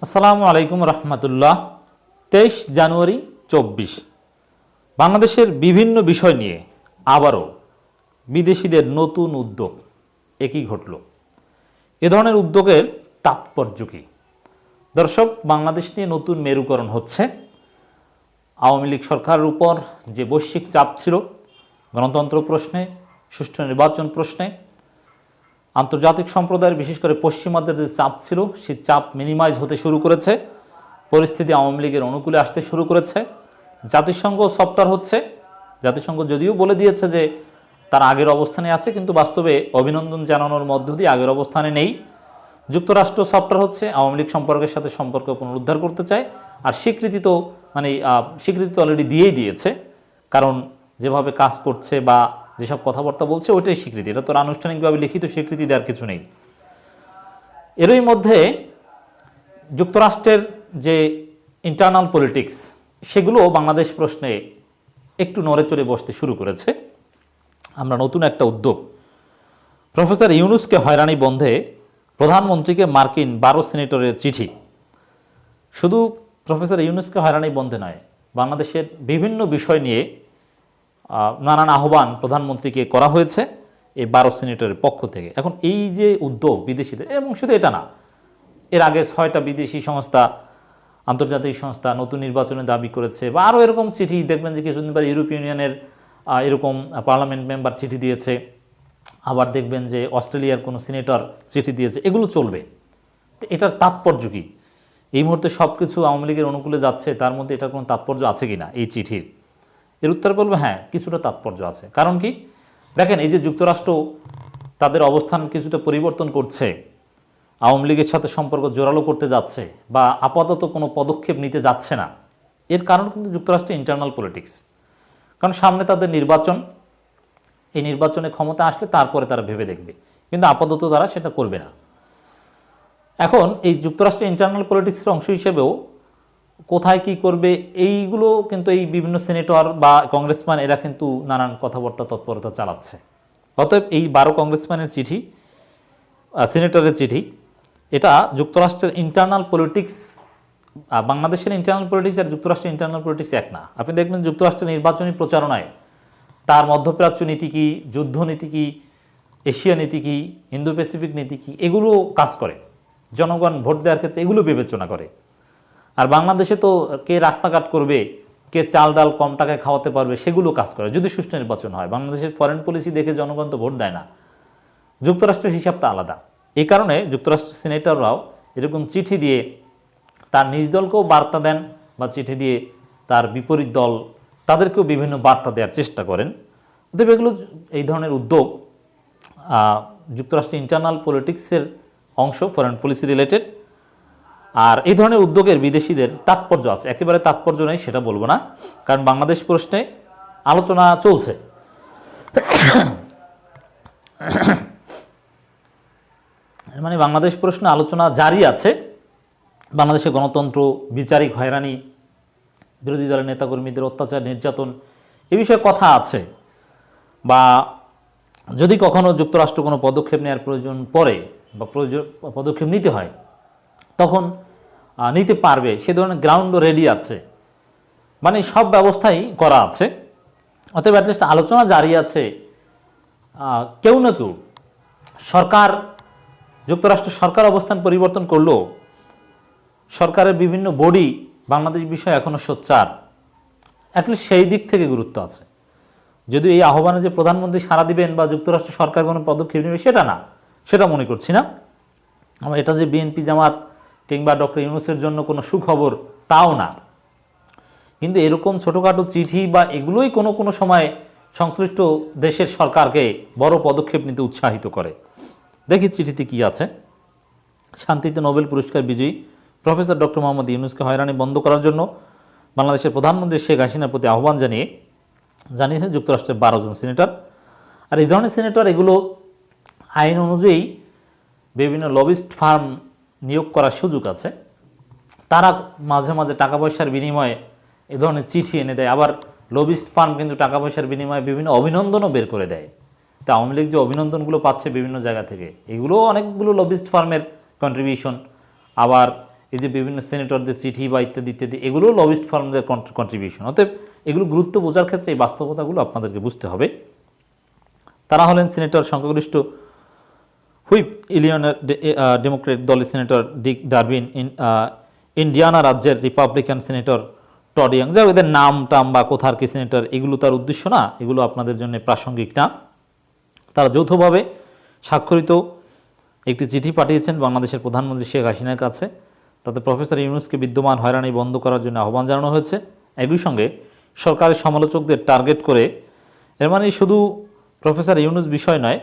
আসসালামু আলাইকুম রহমতুল্লাহ। 23 জানুয়ারি 24 বাংলাদেশের বিভিন্ন বিষয় নিয়ে আবারও বিদেশিদের নতুন উদ্যোগ। একই ঘটল। এ ধরনের উদ্যোগের তাৎপর্য কী? দর্শক, বাংলাদেশ নিয়ে নতুন মেরুকরণ হচ্ছে। আওয়ামী লীগ সরকারের উপর যে বৈশ্বিক চাপ ছিল গণতন্ত্র প্রশ্নে, সুষ্ঠু নির্বাচন প্রশ্নে, আন্তর্জাতিক সম্প্রদায়ের বিশেষ করে পশ্চিমাদের যে চাপ ছিল সেই চাপ মিনিমাইজ হতে শুরু করেছে। পরিস্থিতি আওয়ামী লীগের অনুকূলে আসতে শুরু করেছে। জাতিসংঘ সফটওয়্যার হচ্ছে। জাতিসংঘ যদিও বলে দিয়েছে যে তার আগের অবস্থানে আছে, কিন্তু বাস্তবে অভিনন্দন জানানোর মধ্য দিয়ে আগের অবস্থানে নেই। যুক্তরাষ্ট্র সফটওয়্যার হচ্ছে, আওয়ামী লীগ সম্পর্কের সাথে সম্পর্ক পুনরুদ্ধার করতে চায়। আর স্বীকৃতি তো অলরেডি দিয়েই দিয়েছে, কারণ যেভাবে কাজ করছে বা যেসব কথাবার্তা বলছে ওইটাই স্বীকৃতি। এটা তো আনুষ্ঠানিকভাবে লিখিত স্বীকৃতি দেওয়ার কিছু নেই। এরই মধ্যে যুক্তরাষ্ট্রের যে ইন্টারনাল পলিটিক্স সেগুলো বাংলাদেশ প্রশ্নে একটু নড়ে চড়ে বসতে শুরু করেছে। আমরা নতুন একটা উদ্যোগ, প্রফেসর ইউনূসকে হয়রানি বন্ধে প্রধানমন্ত্রীকে মার্কিন 12 সিনেটরের চিঠি। শুধু প্রফেসর ইউনূসকে হয়রানি বন্ধে নয়, বাংলাদেশের বিভিন্ন বিষয় নিয়ে নানান আহ্বান প্রধানমন্ত্রীকে করা হয়েছে এই 12 সিনেটরের পক্ষ থেকে। এখন এই যে উদ্যোগ বিদেশিদের, এবং শুধু এটা না, এর আগে 6টা বিদেশি সংস্থা, আন্তর্জাতিক সংস্থা নতুন নির্বাচনের দাবি করেছে, বা আরও এরকম চিঠি দেখবেন যে কিছুদিন পরে ইউরোপীয় ইউনিয়নের এরকম পার্লামেন্ট মেম্বার চিঠি দিয়েছে, আবার দেখবেন যে অস্ট্রেলিয়ার কোনো সিনেটর চিঠি দিয়েছে। এগুলো চলবে। তো এটার তাৎপর্য কী? এই মুহূর্তে সব কিছু আওয়ামী লীগের অনুকূলে যাচ্ছে, তার মধ্যে এটার কোনো তাৎপর্য আছে কি না এই চিঠির? এর উত্তর বলবে হ্যাঁ, কিছুটা তাৎপর্য আছে। কারণ কি? দেখেন, এই যে যুক্তরাষ্ট্র তাদের অবস্থান কিছুটা পরিবর্তন করছে, আওয়ামী লীগের সাথে সম্পর্ক জোরালো করতে যাচ্ছে, বা আপাতত কোনো পদক্ষেপ নিতে যাচ্ছে না, এর কারণ কিন্তু যুক্তরাষ্ট্রের ইন্টারনাল পলিটিক্স। কারণ সামনে তাদের নির্বাচন, এই নির্বাচনে ক্ষমতা আসলে তারপরে তারা ভেবে দেখবে, কিন্তু আপাতত তারা সেটা করবে না। এখন এই যুক্তরাষ্ট্রের ইন্টারনাল পলিটিক্সের অংশ হিসেবেও কোথায় কি করবে এইগুলো কিন্তু এই বিভিন্ন সিনেটর বা কংগ্রেসম্যান এরা কিন্তু নানান কথাবার্তা তৎপরতা চালাচ্ছে। অতএব এই 12 কংগ্রেসম্যানের চিঠি, সিনেটরের চিঠি, এটা যুক্তরাষ্ট্রের ইন্টারনাল পলিটিক্স। বাংলাদেশের ইন্টারনাল পলিটিক্স আর যুক্তরাষ্ট্রের ইন্টারনাল পলিটিক্স এক না। আপনি দেখবেন যুক্তরাষ্ট্রের নির্বাচনী প্রচারণায় তার মধ্যপ্রাচ্য নীতি কী, যুদ্ধ নীতি কী, এশিয়া নীতি কী, ইন্দো প্যাসিফিক নীতি কী, এগুলো কাজ করে। জনগণ ভোট দেওয়ার ক্ষেত্রে এগুলো বিবেচনা করে। আর বাংলাদেশে তো কে রাস্তাঘাট করবে, কে চাল ডাল কম টাকায় খাওয়াতে পারবে, সেগুলো কাজ করে যদি সুষ্ঠু নির্বাচন হয়। বাংলাদেশের ফরেন পলিসি দেখে জনগণ তো ভোট দেয় না। যুক্তরাষ্ট্রের হিসাবটা আলাদা। এই কারণে যুক্তরাষ্ট্রের সিনেটররাও এরকম চিঠি দিয়ে তার নিজ দলকেও বার্তা দেন, বা চিঠি দিয়ে তার বিপরীত দল তাদেরকেও বিভিন্ন বার্তা দেওয়ার চেষ্টা করেন। অতএব এগুলো, এই ধরনের উদ্যোগ যুক্তরাষ্ট্রের ইন্টারনাল পলিটিক্সের অংশ, ফরেন পলিসি রিলেটেড। আর এই ধরনের উদ্যোগের বিদেশিদের তাৎপর্য আছে, একেবারে তাৎপর্য নেই সেটা বলবো না, কারণ বাংলাদেশ প্রশ্নে আলোচনা চলছে। মানে বাংলাদেশ প্রশ্নে আলোচনা জারি আছে। বাংলাদেশে গণতন্ত্র, বিচারিক হয়রানি, বিরোধী দলের নেতাকর্মীদের অত্যাচার, নির্যাতন, এ বিষয়ে কথা আছে। বা যদি কখনো যুক্তরাষ্ট্র কোনো পদক্ষেপ নেওয়ার প্রয়োজন পড়ে বা পদক্ষেপ নিতে হয়, তখন নিতে পারবে, সে ধরনের গ্রাউন্ডও রেডি আছে। মানে সব ব্যবস্থাই করা আছে। অতএব অ্যাটলিস্ট আলোচনা জারি আছে। কেউ না কেউ সরকার, যুক্তরাষ্ট্র সরকার অবস্থান পরিবর্তন করলেও সরকারের বিভিন্ন বডি বাংলাদেশ বিষয়ে এখনও সোচ্চার। অ্যাটলিস্ট সেই দিক থেকে গুরুত্ব আছে। যদিও এই আহ্বানে যে প্রধানমন্ত্রী সাড়া দিবেন বা যুক্তরাষ্ট্র সরকার কোনো পদক্ষেপ নেবে সেটা না, সেটা মনে করছি না। আমার এটা যে বিএনপি জামাত কিংবা ডক্টর ইউনূসের জন্য কোনো সুখবর, তাও না। কিন্তু এরকম ছোটোখাটো চিঠি বা এগুলোই কোনো কোনো সময় সংশ্লিষ্ট দেশের সরকারকে বড় পদক্ষেপ নিতে উৎসাহিত করে। দেখি চিঠিতে কি আছে। শান্তিতে নোবেল পুরস্কার বিজয়ী প্রফেসর ডক্টর মোহাম্মদ ইউনূসকে হয়রানি বন্ধ করার জন্য বাংলাদেশের প্রধানমন্ত্রী শেখ হাসিনার প্রতি আহ্বান জানিয়েছে যুক্তরাষ্ট্রের 12 জন সিনেটর। আর এই ধরনের সিনেটর, এগুলো আইন অনুযায়ী বিভিন্ন লবিস্ট ফার্ম নিয়োগ করার সুযোগ আছে। তারা মাঝে মাঝে টাকা পয়সার বিনিময়ে এ ধরনের চিঠি এনে দেয়। আবার লবিস্ট ফার্ম কিন্তু টাকা পয়সার বিনিময়ে বিভিন্ন অভিনন্দনও বের করে দেয়। তো আওয়ামী লীগ যে অভিনন্দনগুলো পাচ্ছে বিভিন্ন জায়গা থেকে, এগুলোও অনেকগুলো লবিস্ট ফার্মের কন্ট্রিবিউশন। আবার এই যে বিভিন্ন সিনেটরদের চিঠি বা ইত্যাদি ইত্যাদি, এগুলো লবিস্ট ফার্মদের কন্ট্রিবিউশন। অতএব এগুলো গুরুত্ব বোঝার ক্ষেত্রে এই বাস্তবতাগুলো আপনাদেরকে বুঝতে হবে। তারা হলেন সিনেটর সংখ্যাগরিষ্ঠ হুইপ ইলিয়নার ডেমোক্রেট দলের সিনেটর ডিক ডারবিন, ইন্ডিয়ানা রাজ্যের রিপাবলিকান সিনেটর টড ইয়াং। যাই হোক, এদের নাম টাম বা কোথার কি সিনেটর এগুলো তার উদ্দেশ্য না, এগুলো আপনাদের জন্য প্রাসঙ্গিক না। তারা যৌথভাবে স্বাক্ষরিত একটি চিঠি পাঠিয়েছেন বাংলাদেশের প্রধানমন্ত্রী শেখ হাসিনার কাছে। তাতে প্রফেসর ইউনূসকে বিদ্যমান হয়রানি বন্ধ করার জন্য আহ্বান জানানো হয়েছে। একই সঙ্গে সরকারের সমালোচকদের টার্গেট করে, এর মানে শুধু প্রফেসর ইউনূস বিষয় নয়,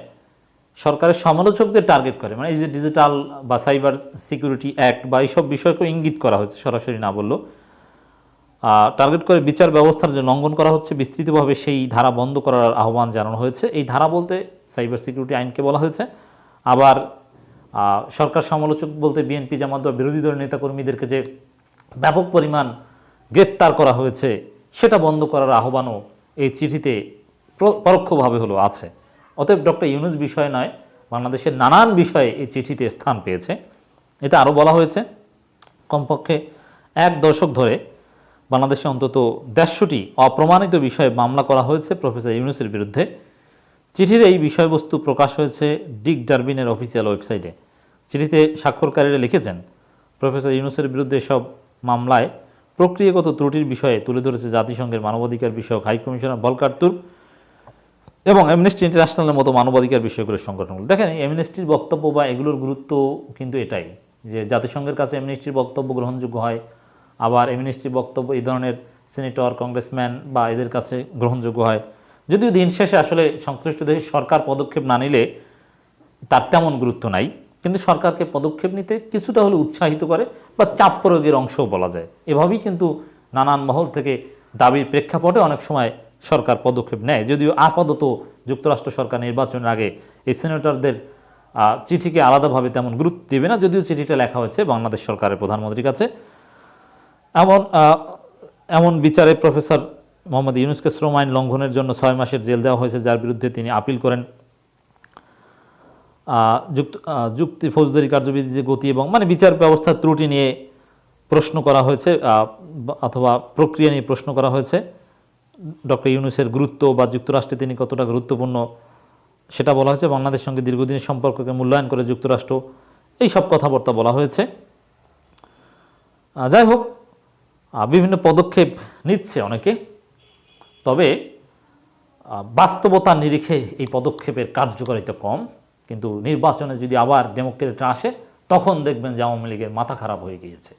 সরকারের সমালোচকদের টার্গেট করে, মানে এই যে ডিজিটাল বা সাইবার সিকিউরিটি অ্যাক্ট বা এইসব বিষয়কেও ইঙ্গিত করা হয়েছে, সরাসরি না বললেও টার্গেট করে বিচার ব্যবস্থার যে লঙ্ঘন করা হচ্ছে, বিস্তৃতভাবে সেই ধারা বন্ধ করার আহ্বান জানানো হয়েছে। এই ধারা বলতে সাইবার সিকিউরিটি আইনকে বলা হয়েছে। আবার সরকার সমালোচক বলতে বিএনপি জামাত বা বিরোধী দলের নেতাকর্মীদেরকে যে ব্যাপক পরিমাণ গ্রেপ্তার করা হয়েছে, সেটা বন্ধ করার আহ্বানও এই চিঠিতে পরোক্ষভাবে হলো আছে। অতএব ডক্টর ইউনূস বিষয় নয়, বাংলাদেশের নানান বিষয়ে এই চিঠিতে স্থান পেয়েছে। এতে আরও বলা হয়েছে, কমপক্ষে এক দশক ধরে বাংলাদেশে অন্তত 150টি অপ্রমাণিত বিষয়ে মামলা করা হয়েছে প্রফেসর ইউনূসের বিরুদ্ধে। চিঠির এই বিষয়বস্তু প্রকাশ হয়েছে ডিক ডারবিনের অফিসিয়াল ওয়েবসাইটে। চিঠিতে স্বাক্ষরকারীরা লিখেছেন, প্রফেসর ইউনূসের বিরুদ্ধে সব মামলায় প্রক্রিয়াগত ত্রুটির বিষয়ে তুলে ধরেছে জাতিসংঘের মানবাধিকার বিষয়ক হাই কমিশনার ভলকার তুর্ক এবং অ্যামনেস্টি ইন্টারন্যাশনালের মতো মানবাধিকার বিষয়গুলোর সংগঠনগুলো। দেখেন, অ্যামনেস্টির বক্তব্য বা এগুলোর গুরুত্ব কিন্তু এটাই যে জাতিসংঘের কাছে অ্যামনেস্টির বক্তব্য গ্রহণযোগ্য হয়, আবার অ্যামনেস্টির বক্তব্য এই ধরনের সিনেটর, কংগ্রেসম্যান বা এদের কাছে গ্রহণযোগ্য হয়। যদিও দিন শেষে আসলে সংশ্লিষ্ট দেশের সরকার পদক্ষেপ না নিলে তার তেমন গুরুত্ব নাই, কিন্তু সরকারকে পদক্ষেপ নিতে কিছুটা হলে উৎসাহিত করে বা চাপ প্রয়োগের অংশও বলা যায়। এভাবেই কিন্তু নানান মহল থেকে দাবির প্রেক্ষাপটে অনেক সময় সরকার পদক্ষেপ নেয়। যদিও আপাতত যুক্তরাষ্ট্র সরকার নির্বাচনের আগে এই সিনেটরদের চিঠিকে আলাদাভাবে তেমন গুরুত্ব দেবে না, যদিও চিঠিটা লেখা হয়েছে বাংলাদেশ সরকারের প্রধানমন্ত্রীর কাছে। এমন বিচারে প্রফেসর মোহাম্মদ ইউনূসকে শ্রম আইন লঙ্ঘনের জন্য 6 মাসের জেল দেওয়া হয়েছে, যার বিরুদ্ধে তিনি আপিল করেন। যুক্তি ফৌজদারি কার্যবিধি যে গতি এবং মানে বিচার ব্যবস্থার ত্রুটি নিয়ে প্রশ্ন করা হয়েছে, অথবা প্রক্রিয়া নিয়ে প্রশ্ন করা হয়েছে। ডক্টর ইউনূসের গুরুত্ব বা যুক্তরাষ্ট্রে তিনি কতটা গুরুত্বপূর্ণ সেটা বলা হয়েছে। বাংলাদেশের সঙ্গে দীর্ঘদিনের সম্পর্ককে মূল্যায়ন করে যুক্তরাষ্ট্র, এই সব কথাবার্তা বলা হয়েছে। যাই হোক, বিভিন্ন পদক্ষেপ নিচ্ছে অনেকে, তবে বাস্তবতার নিরিখে এই পদক্ষেপের কার্যকারিতা কম। কিন্তু নির্বাচনে যদি আবার ডেমোক্রেটরা আসে, তখন দেখবেন যে আওয়ামী লীগের মাথা খারাপ হয়ে গিয়েছে।